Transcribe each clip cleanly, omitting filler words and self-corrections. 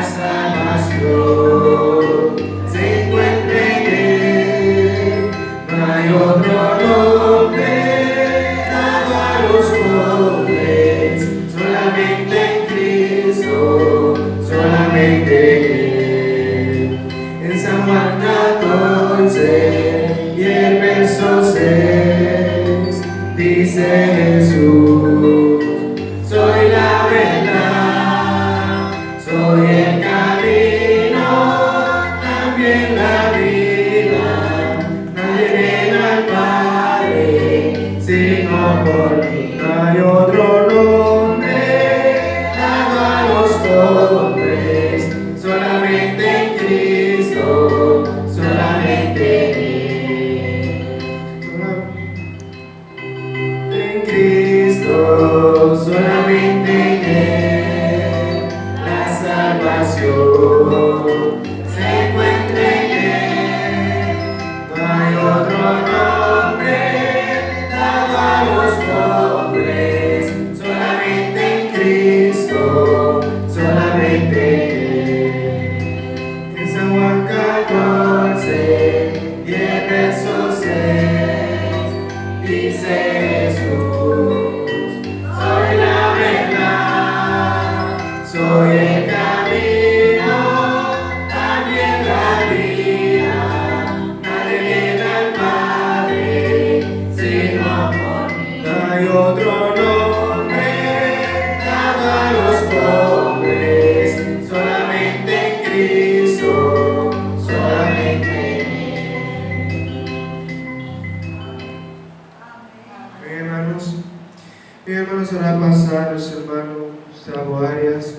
salvación se encuentra en Él. No hay otro nombre dado a los pobres, solamente en Cristo, solamente en Él. En San Juan 14 y el verso 6 dice Jesús: soy la verdad, soy el camino, también la vida. Nadie viene al Padre sino por mí. No hay otro nombre dado a los hombres, solamente en Cristo, solamente en Él. En Cristo, solamente en Él, la salvación se encuentra en Él. No hay otro nombre dado a los pobres, solamente en Cristo, solamente en Él. En San Juan 14 y el verso 6 dice Jesús: soy la verdad, soy el camino, también la vida. Nadie viene al Padre sino por mí. No hay otro nombre dado a los pobres, solamente en Cristo, solamente en Él. Bien, hermanos, ahora pasar nuestro hermano Gustavo Arias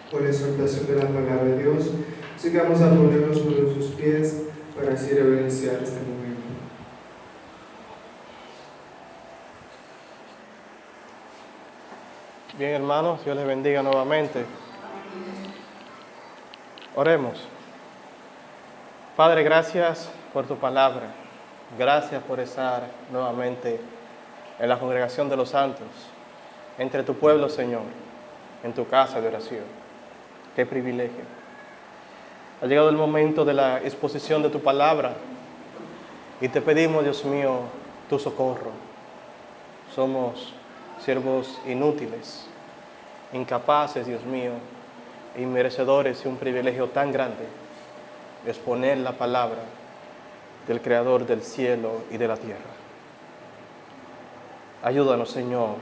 por la exhortación de la palabra de Dios. Así que vamos a ponernos sobre sus pies para así reverenciar este momento. Bien, hermanos, Dios les bendiga nuevamente. Oremos. Padre, gracias por tu palabra. Gracias por estar nuevamente en la congregación de los santos, entre tu pueblo, Señor, en tu casa de oración. Qué privilegio. Ha llegado el momento de la exposición de tu palabra y te pedimos, Dios mío, tu socorro. Somos siervos inútiles, incapaces, Dios mío, y merecedores de un privilegio tan grande de exponer la palabra del Creador del cielo y de la tierra. Ayúdanos, Señor.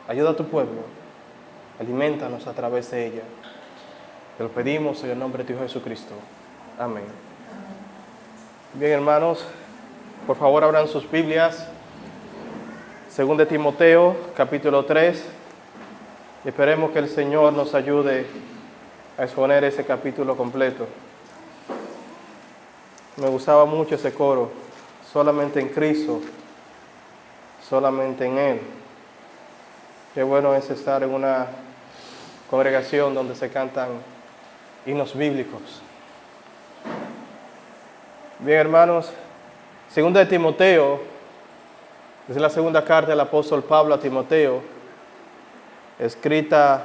Ayuda a tu pueblo. Aliméntanos a través de ella. Te lo pedimos en el nombre de tu Hijo Jesucristo. Amén. Bien, hermanos, por favor abran sus Biblias. 2 de Timoteo, capítulo 3. Esperemos que el Señor nos ayude a exponer ese capítulo completo. Me gustaba mucho ese coro. Solamente en Cristo, solamente en Él. Qué bueno es estar en una congregación donde se cantan himnos bíblicos. Bien, hermanos, 2 de Timoteo, es la segunda carta del apóstol Pablo a Timoteo, escrita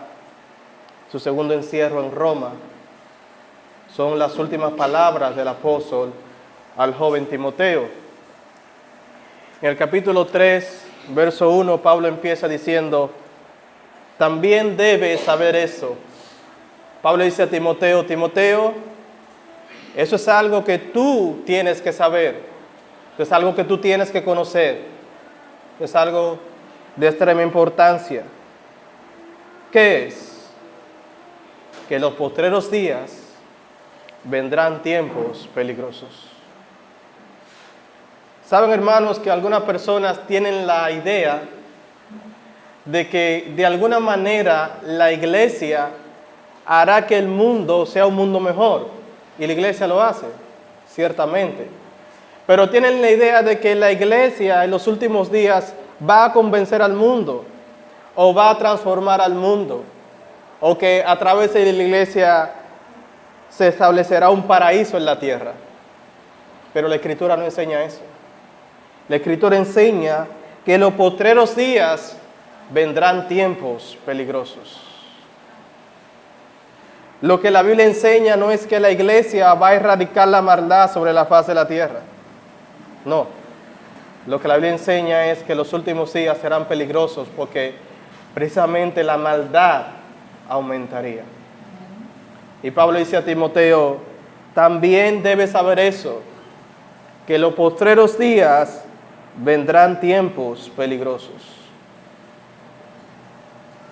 su segundo encierro en Roma. Son las últimas palabras del apóstol al joven Timoteo. En el capítulo 3, verso 1, Pablo empieza diciendo: también debes saber eso. Pablo dice a Timoteo: Timoteo, eso es algo que tú tienes que saber, es algo que tú tienes que conocer, es algo de extrema importancia. ¿Qué es? Que en los postreros días vendrán tiempos peligrosos. Saben, hermanos, que algunas personas tienen la idea de que de alguna manera la iglesia hará que el mundo sea un mundo mejor. Y la iglesia lo hace, ciertamente. Pero tienen la idea de que la iglesia en los últimos días va a convencer al mundo, o va a transformar al mundo, o que a través de la iglesia se establecerá un paraíso en la tierra. Pero la Escritura no enseña eso. La Escritura enseña que en los postreros días vendrán tiempos peligrosos. Lo que la Biblia enseña no es que la iglesia va a erradicar la maldad sobre la faz de la tierra. No. Lo que la Biblia enseña es que los últimos días serán peligrosos porque precisamente la maldad aumentaría. Y Pablo dice a Timoteo, también debes saber eso, que en los postreros días vendrán tiempos peligrosos.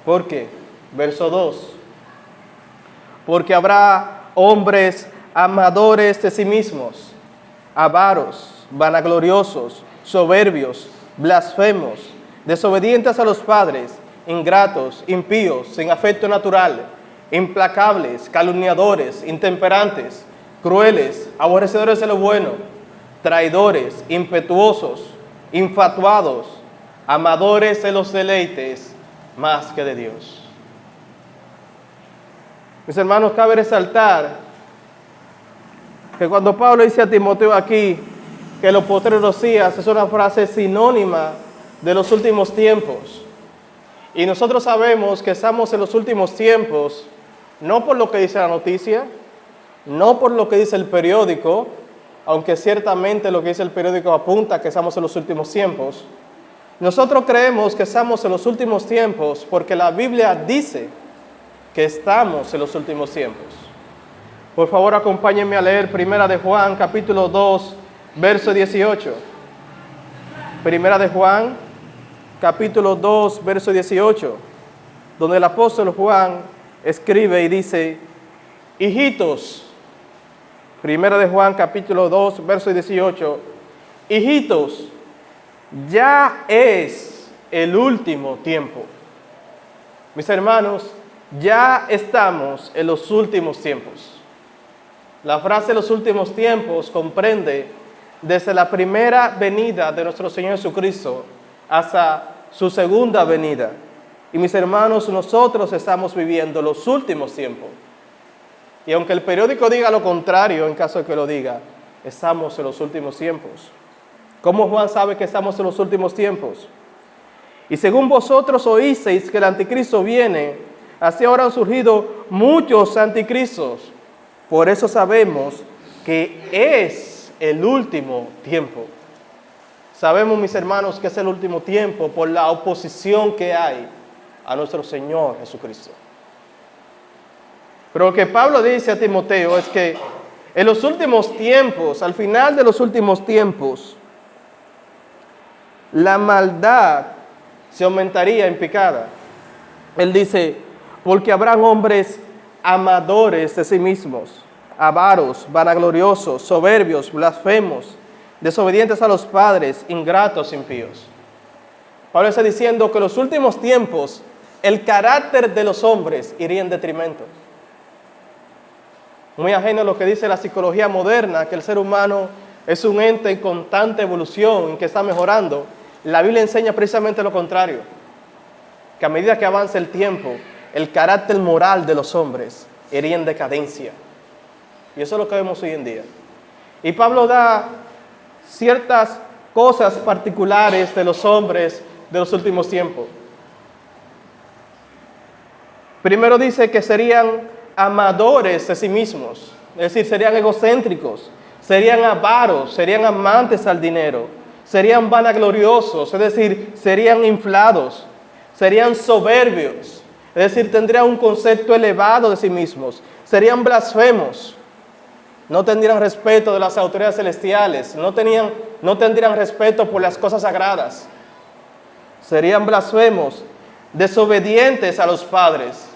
¿Por qué? Verso 2. Porque habrá hombres amadores de sí mismos, avaros, vanagloriosos, soberbios, blasfemos, desobedientes a los padres, ingratos, impíos, sin afecto natural, implacables, calumniadores, intemperantes, crueles, aborrecedores de lo bueno, traidores, impetuosos, infatuados, amadores de los deleites más que de Dios. Mis hermanos, cabe resaltar que cuando Pablo dice a Timoteo aquí que los postreros días es una frase sinónima de los últimos tiempos. Y nosotros sabemos que estamos en los últimos tiempos, no por lo que dice la noticia, no por lo que dice el periódico, aunque ciertamente lo que dice el periódico apunta que estamos en los últimos tiempos. Nosotros creemos que estamos en los últimos tiempos porque la Biblia dice que estamos en los últimos tiempos. Por favor, acompáñenme a leer Primera de Juan, capítulo 2, verso 18. Primera de Juan, capítulo 2, verso 18, donde el apóstol Juan escribe y dice, hijitos, Primera de Juan, capítulo 2, verso 18, hijitos, ya es el último tiempo. Mis hermanos, ya estamos en los últimos tiempos. La frase los últimos tiempos comprende desde la primera venida de nuestro Señor Jesucristo hasta su segunda venida. Y mis hermanos, nosotros estamos viviendo los últimos tiempos. Y aunque el periódico diga lo contrario, en caso de que lo diga, estamos en los últimos tiempos. ¿Cómo Juan sabe que estamos en los últimos tiempos? Y según vosotros oísteis que el anticristo viene, así ahora han surgido muchos anticristos. Por eso sabemos que es el último tiempo. Sabemos, mis hermanos, que es el último tiempo por la oposición que hay a nuestro Señor Jesucristo. Pero lo que Pablo dice a Timoteo es que en los últimos tiempos, al final de los últimos tiempos, la maldad se aumentaría en picada. Él dice, porque habrán hombres amadores de sí mismos, avaros, vanagloriosos, soberbios, blasfemos, desobedientes a los padres, ingratos, impíos. Pablo está diciendo que en los últimos tiempos el carácter de los hombres iría en detrimento. Muy ajeno a lo que dice la psicología moderna, que el ser humano es un ente en constante evolución, en que está mejorando. La Biblia enseña precisamente lo contrario, que a medida que avanza el tiempo, el carácter moral de los hombres iría en decadencia. Y eso es lo que vemos hoy en día. Y Pablo da ciertas cosas particulares de los hombres de los últimos tiempos. Primero dice que serían amadores de sí mismos, es decir, serían egocéntricos, serían avaros, serían amantes al dinero, serían vanagloriosos, es decir, serían inflados, serían soberbios, es decir, tendrían un concepto elevado de sí mismos, serían blasfemos, no tendrían respeto de las autoridades celestiales, no tendrían respeto por las cosas sagradas, serían blasfemos, desobedientes a los padres,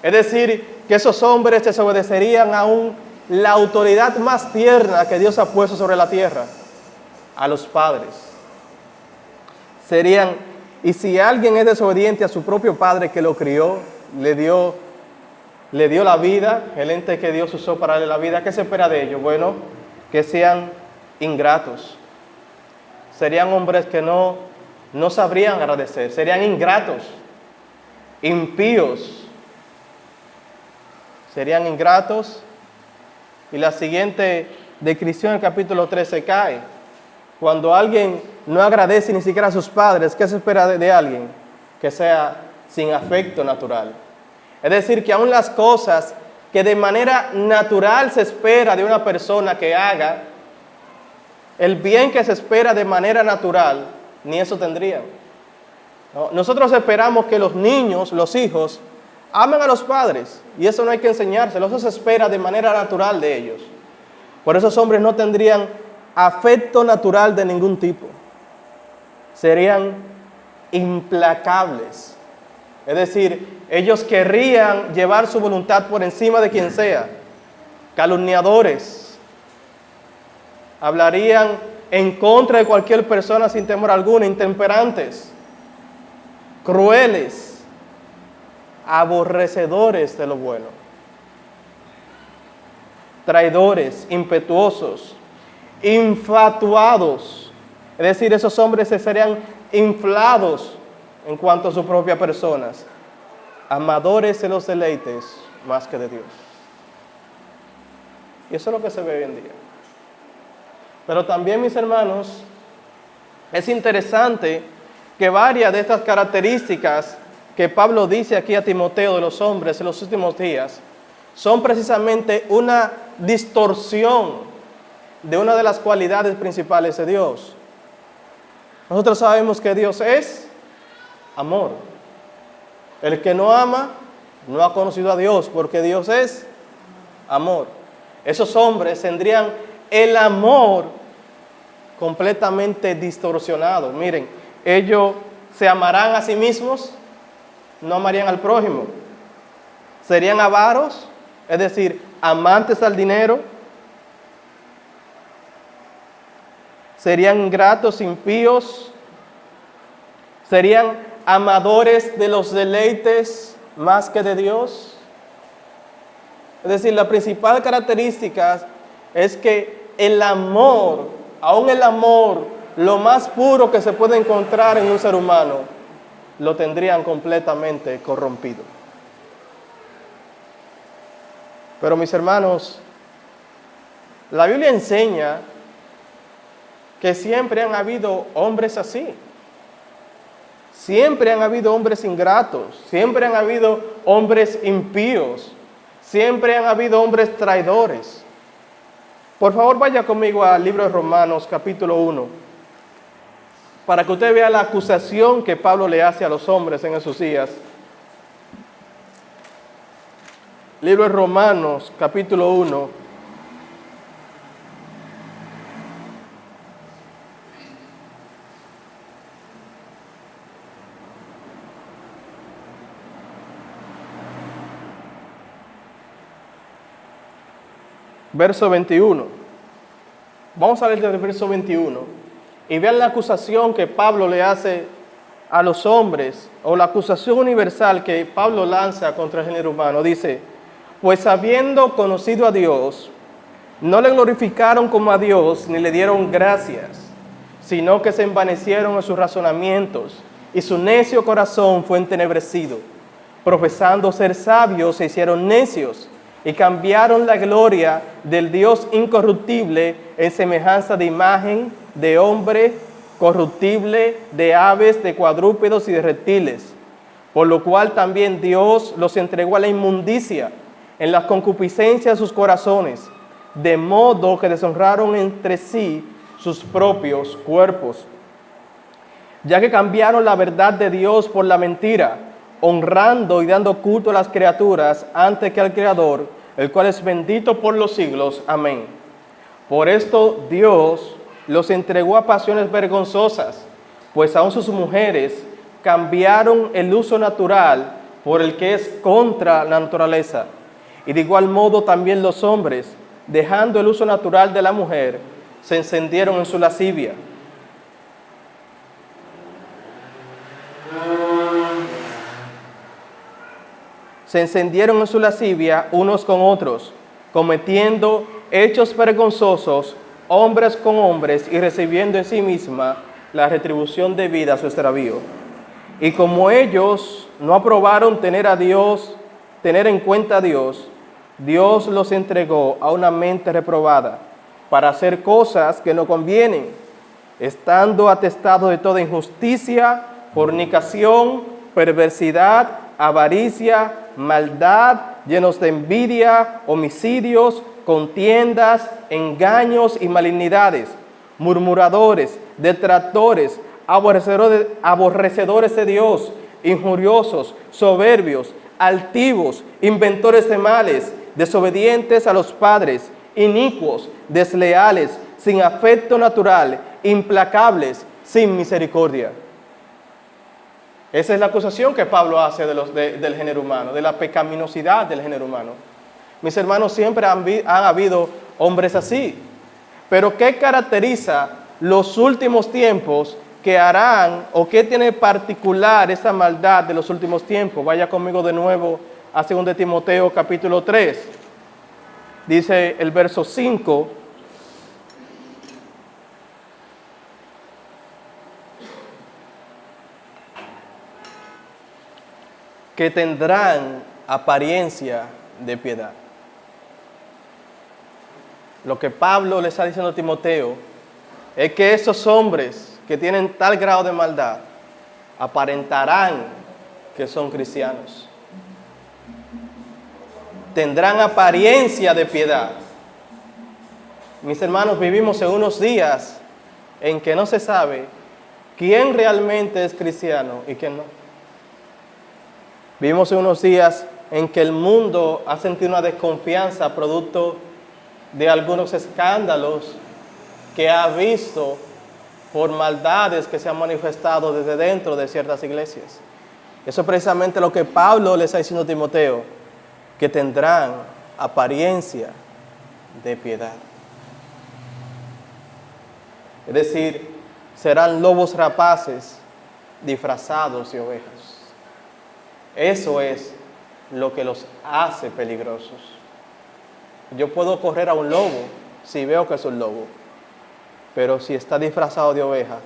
es decir, que esos hombres desobedecerían aún la autoridad más tierna que Dios ha puesto sobre la tierra, a los padres. Y si alguien es desobediente a su propio padre que lo crió, le dio la vida, el ente que Dios usó para darle la vida, ¿qué se espera de ellos? Bueno, que sean ingratos. Serían hombres que no sabrían agradecer, serían ingratos, impíos. Serían ingratos. Y la siguiente descripción del capítulo 13 cae. Cuando alguien no agradece ni siquiera a sus padres, ¿qué se espera de alguien? Que sea sin afecto natural. Es decir, que aún las cosas que de manera natural se espera de una persona que haga, el bien que se espera de manera natural, ni eso tendrían. ¿No? Nosotros esperamos que los niños, los hijos, amen a los padres, y eso no hay que enseñárselo, eso se espera de manera natural de ellos. Por eso esos hombres no tendrían afecto natural de ningún tipo. Serían implacables. Es decir, ellos querrían llevar su voluntad por encima de quien sea. Calumniadores. Hablarían en contra de cualquier persona sin temor alguno. Intemperantes. Crueles. Aborrecedores de lo bueno. Traidores, impetuosos, infatuados. Es decir, esos hombres se serían inflados en cuanto a sus propias personas, amadores de los deleites más que de Dios. Y eso es lo que se ve hoy en día. Pero también, mis hermanos, es interesante que varias de estas características que Pablo dice aquí a Timoteo de los hombres en los últimos días son precisamente una distorsión de una de las cualidades principales de Dios. Nosotros sabemos que Dios es amor. El que no ama no ha conocido a Dios, porque Dios es amor. Esos hombres tendrían el amor completamente distorsionado. Miren, ellos se amarán a sí mismos, no amarían al prójimo. Serían avaros, es decir, amantes al dinero. Serían ingratos, impíos. Serían amadores de los deleites más que de Dios. Es decir, la principal característica es que el amor, aún el amor, lo más puro que se puede encontrar en un ser humano, lo tendrían completamente corrompido. Pero mis hermanos, la Biblia enseña que siempre han habido hombres así. Siempre han habido hombres ingratos, siempre han habido hombres impíos, siempre han habido hombres traidores. Por favor, vaya conmigo al libro de Romanos, capítulo 1, para que usted vea la acusación que Pablo le hace a los hombres en esos días. Libro de Romanos, capítulo 1. Verso 21. Vamos a leer desde el verso 21 y vean la acusación que Pablo le hace a los hombres, o la acusación universal que Pablo lanza contra el género humano. Dice: pues habiendo conocido a Dios, no le glorificaron como a Dios, ni le dieron gracias, sino que se envanecieron en sus razonamientos, y su necio corazón fue entenebrecido. Profesando ser sabios, se hicieron necios, y cambiaron la gloria del Dios incorruptible en semejanza de imagen de hombre corruptible, de aves, de cuadrúpedos y de reptiles. Por lo cual también Dios los entregó a la inmundicia en las concupiscencias de sus corazones, de modo que deshonraron entre sí sus propios cuerpos, ya que cambiaron la verdad de Dios por la mentira, honrando y dando culto a las criaturas antes que al Creador, el cual es bendito por los siglos. Amén. Por esto Dios los entregó a pasiones vergonzosas, pues aun sus mujeres cambiaron el uso natural por el que es contra la naturaleza. Y de igual modo también los hombres, dejando el uso natural de la mujer, se encendieron en su lascivia. Se encendieron en su lascivia unos con otros, cometiendo hechos vergonzosos, hombres con hombres, y recibiendo en sí misma la retribución debida a su extravío. Y como ellos no aprobaron tener en cuenta a Dios, Dios los entregó a una mente reprobada para hacer cosas que no convienen, estando atestados de toda injusticia, fornicación, perversidad, avaricia, maldad, llenos de envidia, homicidios, contiendas, engaños y malignidades, murmuradores, detractores, aborrecedores de Dios, injuriosos, soberbios, altivos, inventores de males, desobedientes a los padres, inicuos, desleales, sin afecto natural, implacables, sin misericordia. Esa es la acusación que Pablo hace del género humano, de la pecaminosidad del género humano. Mis hermanos, siempre han habido hombres así. Pero ¿qué caracteriza los últimos tiempos que harán o qué tiene particular esa maldad de los últimos tiempos? Vaya conmigo de nuevo a 2 Timoteo capítulo 3. Dice el verso 5. Que tendrán apariencia de piedad. Lo que Pablo le está diciendo a Timoteo es que esos hombres que tienen tal grado de maldad aparentarán que son cristianos. Tendrán apariencia de piedad. Mis hermanos, vivimos en unos días en que no se sabe quién realmente es cristiano y quién no. Vivimos en unos días en que el mundo ha sentido una desconfianza producto de algunos escándalos que ha visto por maldades que se han manifestado desde dentro de ciertas iglesias. Eso es precisamente lo que Pablo le está diciendo a Timoteo, que tendrán apariencia de piedad. Es decir, serán lobos rapaces disfrazados de ovejas. Eso es lo que los hace peligrosos. Yo puedo correr a un lobo si veo que es un lobo, pero si está disfrazado de oveja,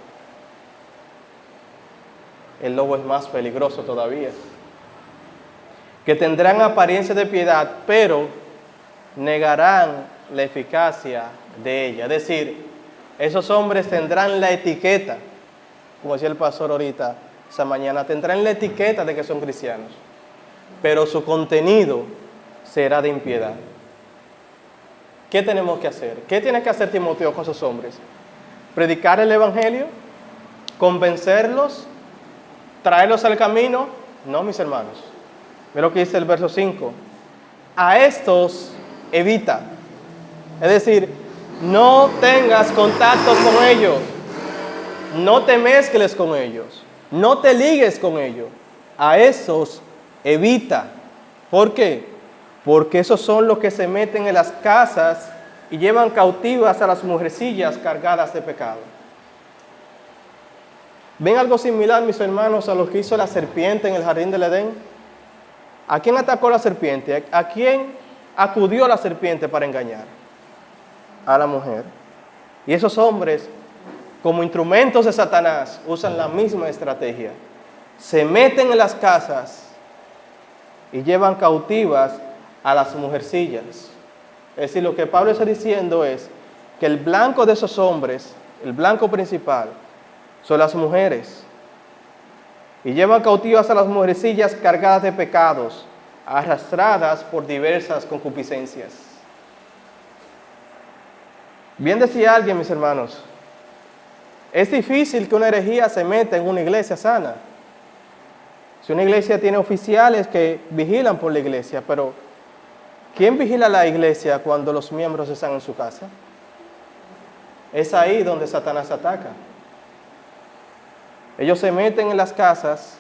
el lobo es más peligroso todavía. Que tendrán apariencia de piedad, pero negarán la eficacia de ella. Es decir, esos hombres tendrán la etiqueta, como decía el pastor ahorita, esa mañana, tendrán la etiqueta de que son cristianos, pero su contenido será de impiedad. ¿Qué tenemos que hacer? ¿Qué tiene que hacer Timoteo con esos hombres? ¿Predicar el evangelio? ¿Convencerlos? ¿Traerlos al camino? No, mis hermanos. Ve lo que dice el verso 5. A estos evita. Es decir, no tengas contactos con ellos. No te mezcles con ellos. No te ligues con ellos. A esos evita. ¿Por qué? Porque esos son los que se meten en las casas y llevan cautivas a las mujercillas cargadas de pecado. ¿Ven algo similar, mis hermanos, a lo que hizo la serpiente en el jardín del Edén? ¿A quién atacó la serpiente? ¿A quién acudió la serpiente para engañar? A la mujer. Y esos hombres, como instrumentos de Satanás, usan la misma estrategia. Se meten en las casas y llevan cautivas a las mujercillas. Es decir, lo que Pablo está diciendo es que el blanco de esos hombres, el blanco principal, son las mujeres. Y llevan cautivas a las mujercillas cargadas de pecados, arrastradas por diversas concupiscencias. Bien decía alguien, mis hermanos, es difícil que una herejía se meta en una iglesia sana. Si una iglesia tiene oficiales que vigilan por la iglesia, pero ¿quién vigila la iglesia cuando los miembros están en su casa? Es ahí donde Satanás ataca. Ellos se meten en las casas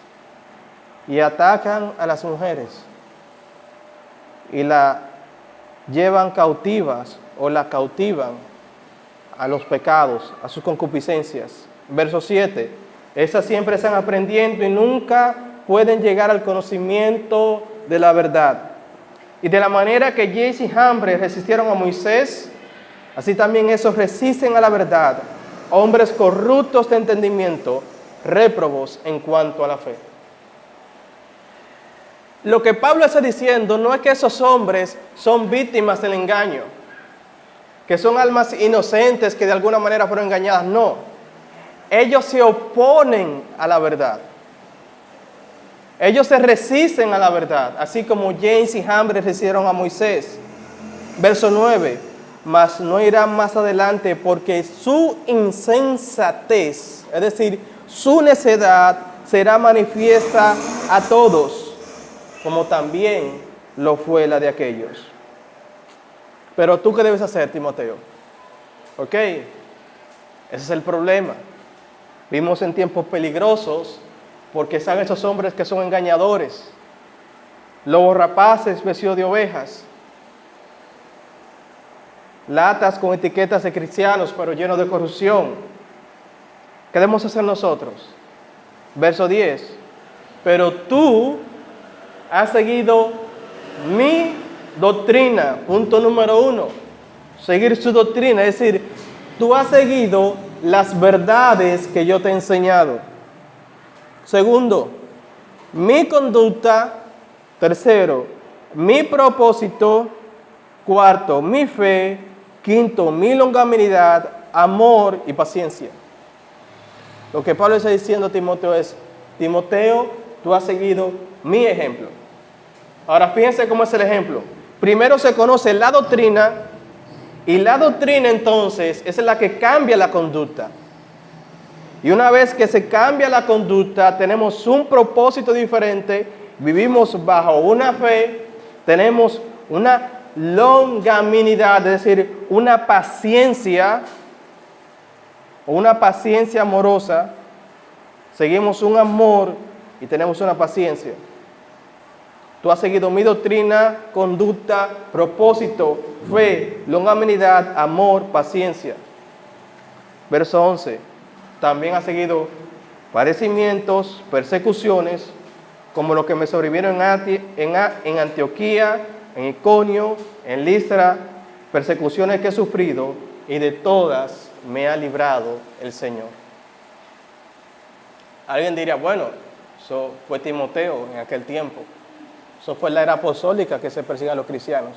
y atacan a las mujeres y la llevan cautivas o la cautivan a los pecados, a sus concupiscencias. Verso 7. Esas siempre están aprendiendo y nunca pueden llegar al conocimiento de la verdad. Y de la manera que Jes y Jambres resistieron a Moisés, así también esos resisten a la verdad, hombres corruptos de entendimiento, réprobos en cuanto a la fe. Lo que Pablo está diciendo no es que esos hombres son víctimas del engaño, que son almas inocentes que de alguna manera fueron engañadas. No, ellos se oponen a la verdad. Ellos se resisten a la verdad, así como James y Jambres resistieron a Moisés. Verso 9, mas no irán más adelante porque su insensatez, es decir, su necedad, será manifiesta a todos, como también lo fue la de aquellos. Pero tú, ¿qué debes hacer, Timoteo? ¿Ok? Ese es el problema. Vivimos en tiempos peligrosos porque están esos hombres que son engañadores, lobos rapaces vestidos de ovejas, latas con etiquetas de cristianos pero llenos de corrupción. ¿Qué debemos hacer nosotros? Verso 10. Pero tú has seguido mi doctrina. Punto número 1. Seguir su doctrina, es decir, tú has seguido las verdades que yo te he enseñado. Segundo, mi conducta. Tercero, mi propósito. Cuarto, mi fe. Quinto, mi longanimidad, amor y paciencia. Lo que Pablo está diciendo a Timoteo es, Timoteo, tú has seguido mi ejemplo. Ahora fíjense cómo es el ejemplo. Primero se conoce la doctrina, y la doctrina entonces es la que cambia la conducta. Y una vez que se cambia la conducta, tenemos un propósito diferente, vivimos bajo una fe, tenemos una longanimidad, es decir, una paciencia amorosa, seguimos un amor y tenemos una paciencia. Tú has seguido mi doctrina, conducta, propósito, fe, longanimidad, amor, paciencia. Verso 11. También has seguido padecimientos, persecuciones, como lo que me sobrevivieron en Antioquía, en Iconio, en Listra, persecuciones que he sufrido, y de todas me ha librado el Señor. Alguien diría, bueno, eso fue Timoteo en aquel tiempo. Eso fue la era apostólica que se persigue a los cristianos.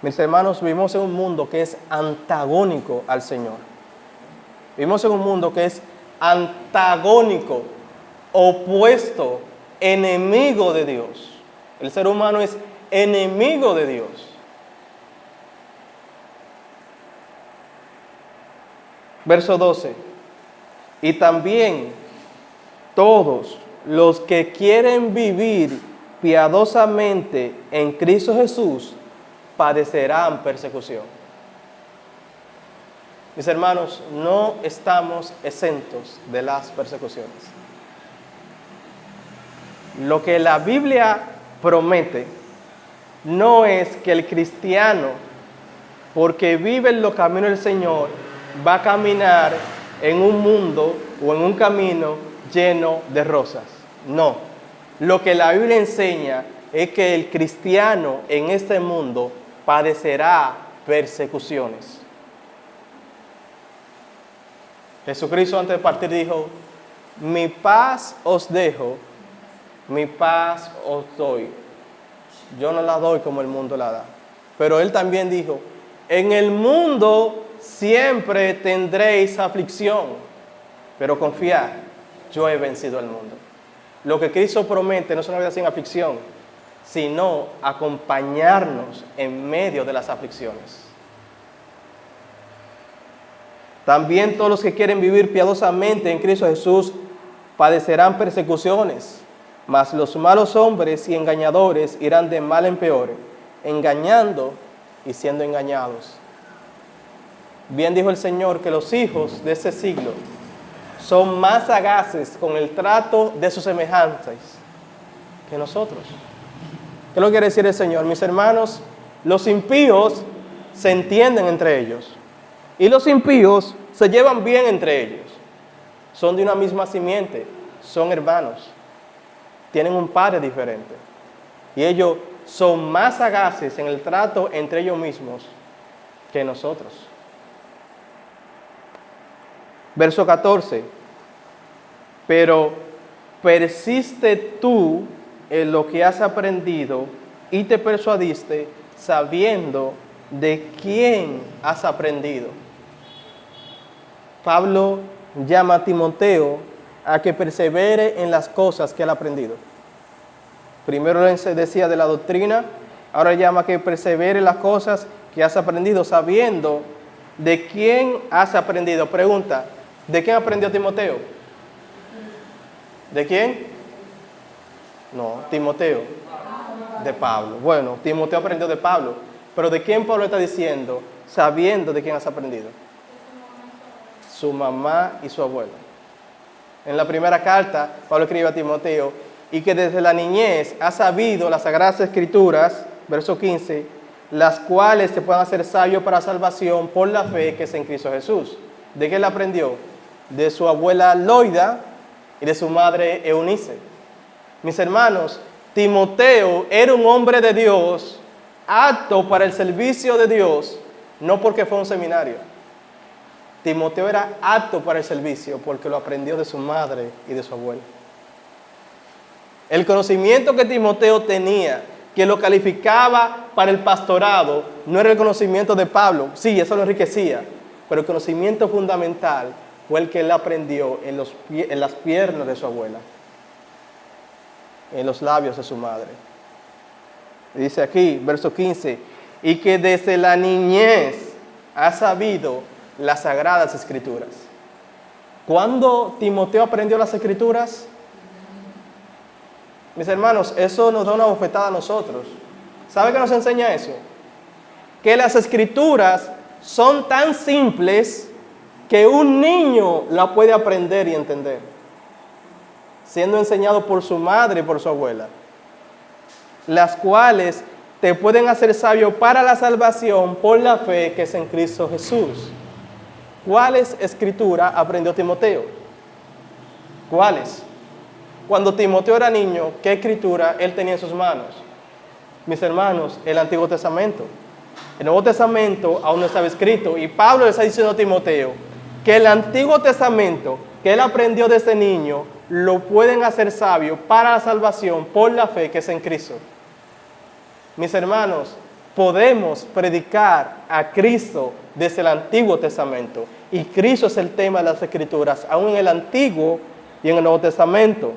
Mis hermanos, vivimos en un mundo que es antagónico al Señor. Vivimos en un mundo que es antagónico, opuesto, enemigo de Dios. El ser humano es enemigo de Dios. Verso 12. Y también todos los que quieren vivir piadosamente en Cristo Jesús padecerán persecución. Mis hermanos, no estamos exentos de las persecuciones. Lo que la Biblia promete no es que el cristiano, porque vive en los caminos del Señor, va a caminar en un mundo o en un camino lleno de rosas. No. Lo que la Biblia enseña es que el cristiano en este mundo padecerá persecuciones. Jesucristo antes de partir dijo, mi paz os dejo, mi paz os doy. Yo no la doy como el mundo la da. Pero Él también dijo, en el mundo siempre tendréis aflicción, pero confiad, yo he vencido al mundo. Lo que Cristo promete no es una vida sin aflicción, sino acompañarnos en medio de las aflicciones. También todos los que quieren vivir piadosamente en Cristo Jesús padecerán persecuciones, mas los malos hombres y engañadores irán de mal en peor, engañando y siendo engañados. Bien dijo el Señor que los hijos de este siglo son más sagaces con el trato de sus semejantes que nosotros. ¿Qué es lo que quiere decir el Señor? Mis hermanos, los impíos se entienden entre ellos y los impíos se llevan bien entre ellos. Son de una misma simiente, son hermanos, tienen un padre diferente y ellos son más sagaces en el trato entre ellos mismos que nosotros. Verso 14. Pero persiste tú en lo que has aprendido y te persuadiste sabiendo de quién has aprendido. Pablo llama a Timoteo a que persevere en las cosas que él ha aprendido. Primero se decía de la doctrina, ahora llama a que persevere en las cosas que has aprendido, sabiendo de quién has aprendido. Pregunta, ¿de quién aprendió Timoteo? ¿De quién? No, Timoteo. De Pablo. Bueno, Timoteo aprendió de Pablo, pero ¿de quién Pablo está diciendo? Sabiendo de quién has aprendido. Su mamá y su abuelo. En la primera carta, Pablo escribe a Timoteo, y que desde la niñez ha sabido las Sagradas Escrituras, verso 15, las cuales te pueden hacer sabio para salvación por la fe que es en Cristo Jesús. ¿De qué él aprendió? De su abuela Loida y de su madre Eunice. Mis hermanos, Timoteo era un hombre de Dios, apto para el servicio de Dios, no porque fue a un seminario. Timoteo era apto para el servicio porque lo aprendió de su madre y de su abuela. El conocimiento que Timoteo tenía, que lo calificaba para el pastorado, no era el conocimiento de Pablo. Sí, eso lo enriquecía, pero el conocimiento fundamental fue el que él aprendió en las piernas de su abuela, en los labios de su madre. Dice aquí, verso 15, y que desde la niñez ha sabido las Sagradas Escrituras. ¿Cuándo Timoteo aprendió las Escrituras? Mis hermanos, eso nos da una bofetada a nosotros. ¿Sabe qué nos enseña eso? Que las Escrituras son tan simples que un niño la puede aprender y entender, siendo enseñado por su madre y por su abuela, las cuales te pueden hacer sabio para la salvación por la fe que es en Cristo Jesús. ¿Cuáles escrituras aprendió Timoteo? ¿Cuáles? Cuando Timoteo era niño, ¿qué escritura él tenía en sus manos? Mis hermanos, el Antiguo Testamento. El Nuevo Testamento aún no estaba escrito, y Pablo le está diciendo a Timoteo que el Antiguo Testamento que él aprendió desde niño lo pueden hacer sabio para la salvación por la fe que es en Cristo. Mis hermanos, podemos predicar a Cristo desde el Antiguo Testamento, y Cristo es el tema de las Escrituras, aún en el Antiguo y en el Nuevo Testamento.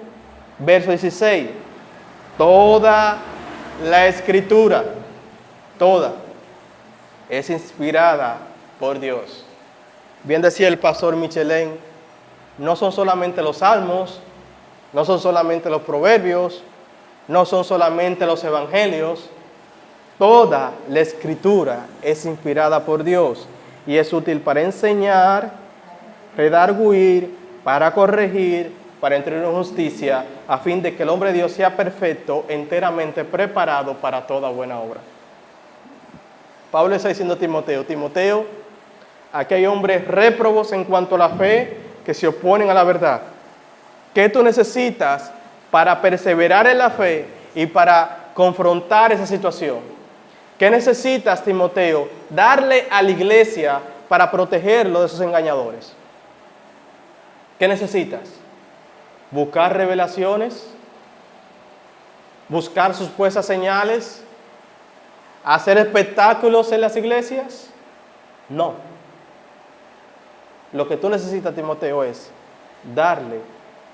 Verso 16, toda la Escritura, toda, es inspirada por Dios. Bien decía el pastor Michelén, no son solamente los salmos, no son solamente los proverbios, no son solamente los evangelios, toda la Escritura es inspirada por Dios y es útil para enseñar, redarguir, para corregir, para instruir en justicia, a fin de que el hombre de Dios sea perfecto, enteramente preparado para toda buena obra. Pablo está diciendo a Timoteo, Timoteo, aquí hay hombres réprobos en cuanto a la fe que se oponen a la verdad. ¿Qué tú necesitas para perseverar en la fe y para confrontar esa situación? ¿Qué necesitas, Timoteo? Darle a la iglesia para protegerlo de esos engañadores. ¿Qué necesitas? ¿Buscar revelaciones? ¿Buscar supuestas señales? ¿Hacer espectáculos en las iglesias? No. Lo que tú necesitas, Timoteo, es darle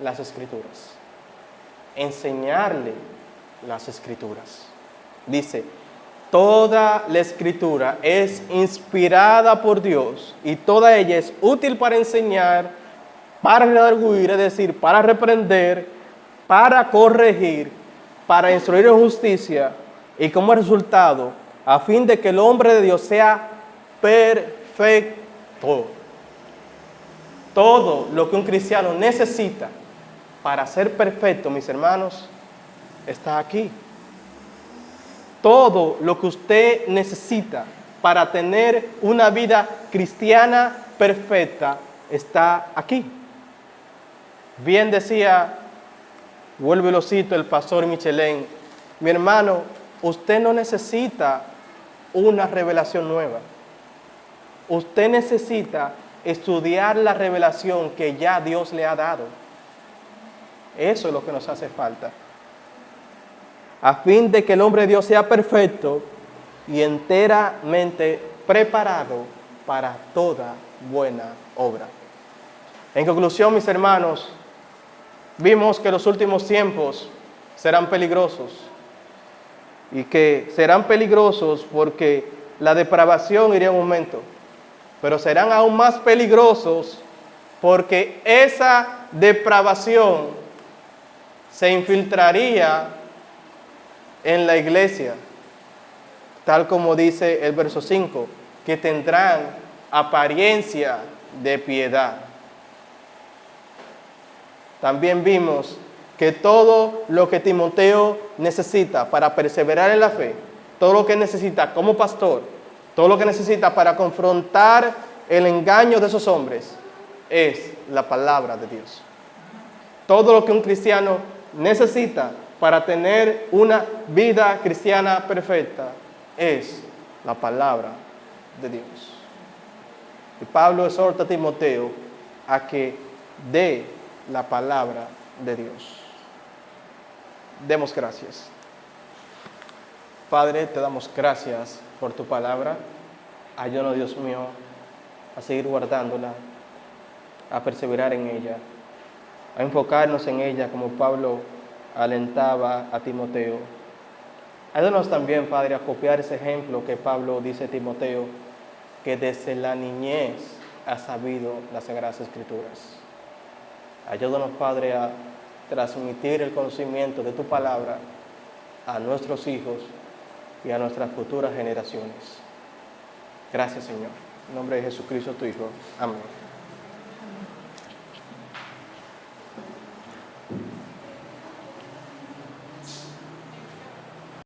las Escrituras. Enseñarle las Escrituras. Dice, toda la Escritura es inspirada por Dios y toda ella es útil para enseñar, para redarguir, es decir, para reprender, para corregir, para instruir en justicia y como resultado, a fin de que el hombre de Dios sea perfecto. Todo lo que un cristiano necesita para ser perfecto, mis hermanos, está aquí. Todo lo que usted necesita para tener una vida cristiana perfecta está aquí. Bien decía, vuelvo y lo cito, el pastor Michelén, mi hermano, usted no necesita una revelación nueva. Usted necesita estudiar la revelación que ya Dios le ha dado. Eso es lo que nos hace falta. A fin de que el hombre de Dios sea perfecto y enteramente preparado para toda buena obra. En conclusión, mis hermanos, vimos que los últimos tiempos serán peligrosos. Y que serán peligrosos porque la depravación iría en aumento. Pero serán aún más peligrosos porque esa depravación se infiltraría en la iglesia. Tal como dice el verso 5, que tendrán apariencia de piedad. También vimos que todo lo que Timoteo necesita para perseverar en la fe, todo lo que necesita como pastor, todo lo que necesita para confrontar el engaño de esos hombres, es la palabra de Dios. Todo lo que un cristiano necesita para tener una vida cristiana perfecta es la palabra de Dios. Y Pablo exhorta a Timoteo a que dé la palabra de Dios. Demos gracias. Padre, te damos gracias por tu palabra. Ayúdanos, Dios mío, a seguir guardándola, a perseverar en ella, a enfocarnos en ella como Pablo alentaba a Timoteo. Ayúdanos también, Padre, a copiar ese ejemplo que Pablo dice a Timoteo, que desde la niñez ha sabido las Sagradas Escrituras. Ayúdanos, Padre, a transmitir el conocimiento de tu palabra a nuestros hijos y a nuestras futuras generaciones. Gracias, Señor. En nombre de Jesucristo, tu Hijo. Amén.